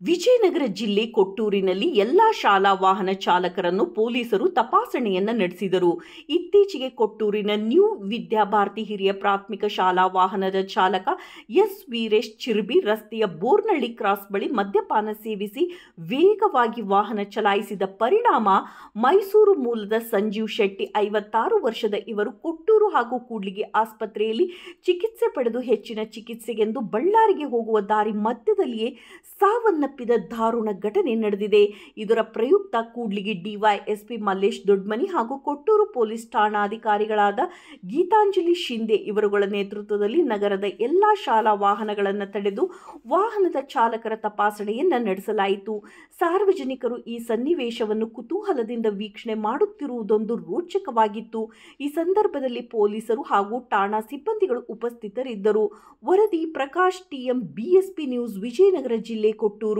ವಿಜಯನಗರ ಜಿಲ್ಲೆ ಕೊಟ್ಟೂರಿನಲ್ಲಿ ಎಲ್ಲಾ ಶಾಲಾ ವಾಹನ ಚಾಲಕರನ್ನು ಪೊಲೀಸರು ತಪಾಸಣೆಯನ್ನ ನಡೆಸಿದರು. ಇತ್ತೀಚೆಗೆ ಕೊಟ್ಟೂರಿನ ನ್ಯೂ ವಿದ್ಯಾಭಾರತಿ ಹಿರಿಯ ಪ್ರಾಥಮಿಕ ಶಾಲಾ ವಾಹನದ ಚಾಲಕ ಎಸ್ ವೀರೇಶ್ ಚಿರ್ಬಿ ರಸ್ತೆಯ ಬೋರ್ನಹಳ್ಳಿ ಕ್ರಾಸ್ ಬಳಿ ಮದ್ಯಪಾನ ಸೇವಿಸಿ ವೇಗವಾಗಿ ವಾಹನ ಚಲಾಯಿಸಿದ ಪರಿಣಾಮ ಮೈಸೂರು ಮೂಲದ ಸಂಜೀವ್ ಶೆಟ್ಟಿ 56 ವರ್ಷದ ಇವರು ಕೊಟ್ಟೂರು ಹಾಗೂ ಕೂಡ್ಲಿಗಿ ಆಸ್ಪತ್ರೆಯಲ್ಲಿ ಚಿಕಿತ್ಸೆ ಪಡೆದು ಹೆಚ್ಚಿನ ಚಿಕಿತ್ಸೆಗೆಂದು ಬಳ್ಳಾರಿಗೆ ಹೋಗುವ ದಾರಿ ಮಧ್ಯದಲ್ಲಿಯೇ ಸಾವನ್ನಪ್ಪಿದ ದಾರುಣ ಘಟನೆ ನಡೆದಿದೆ. ಇದರ ಪ್ರಯುಕ್ತ ಕೂಡ್ಲಿಗಿ ಡಿವೈಎಸ್ಪಿ ಮಲ್ಲೇಶ್ ದೊಡ್ಮನಿ ಹಾಗೂ ಕೊಟ್ಟೂರು ಪೊಲೀಸ್ ಠಾಣಾಧಿಕಾರಿಗಳಾದ ಗೀತಾಂಜಲಿ ಶಿಂದೆ ಇವರುಗಳ ನೇತೃತ್ವದಲ್ಲಿ ನಗರದ ಎಲ್ಲಾ ಶಾಲಾ ವಾಹನಗಳನ್ನು ತಡೆದು ವಾಹನದ ಚಾಲಕರ ತಪಾಸಣೆಯನ್ನ ನಡೆಸಲಾಯಿತು. ಸಾರ್ವಜನಿಕರು ಈ ಸನ್ನಿವೇಶವನ್ನು ಕುತೂಹಲದಿಂದ ವೀಕ್ಷಣೆ ಮಾಡುತ್ತಿರುವುದೊಂದು ರೋಚಕವಾಗಿತ್ತು. ಈ ಸಂದರ್ಭದಲ್ಲಿ ಪೊಲೀಸರು ಹಾಗೂ ಠಾಣಾ ಸಿಬ್ಬಂದಿಗಳು ಉಪಸ್ಥಿತರಿದ್ದರು. ವರದಿ Prakash TM, BSP news, Vijayanagara ಜಿಲ್ಲೆ, ಕೊಟ್ಟೂರು.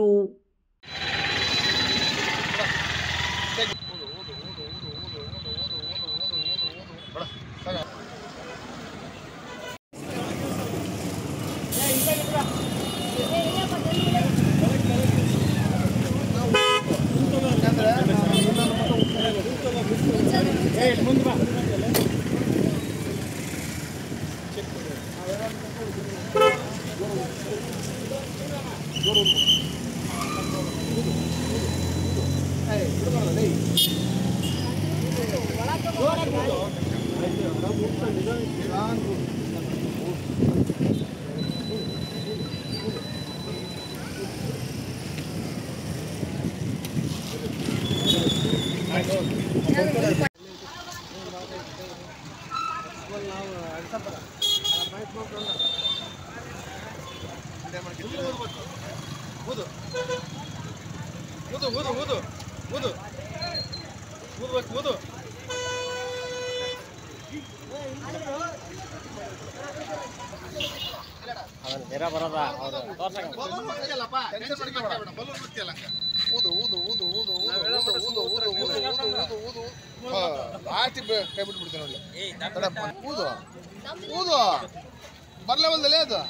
ಬರ್ಲೇವಲ್ದಲ್ಲೇ ಅದು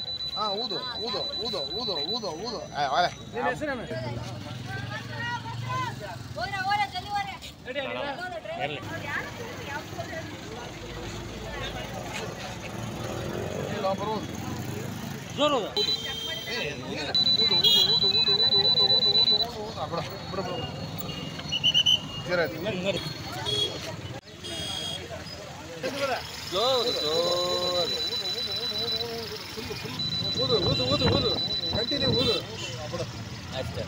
ಊದು ಊದು ಊದು ಊದು ಊದು ಊದು ಕಂಟಿನ್ಯೂ ಊದು ಅಷ್ಟೇ.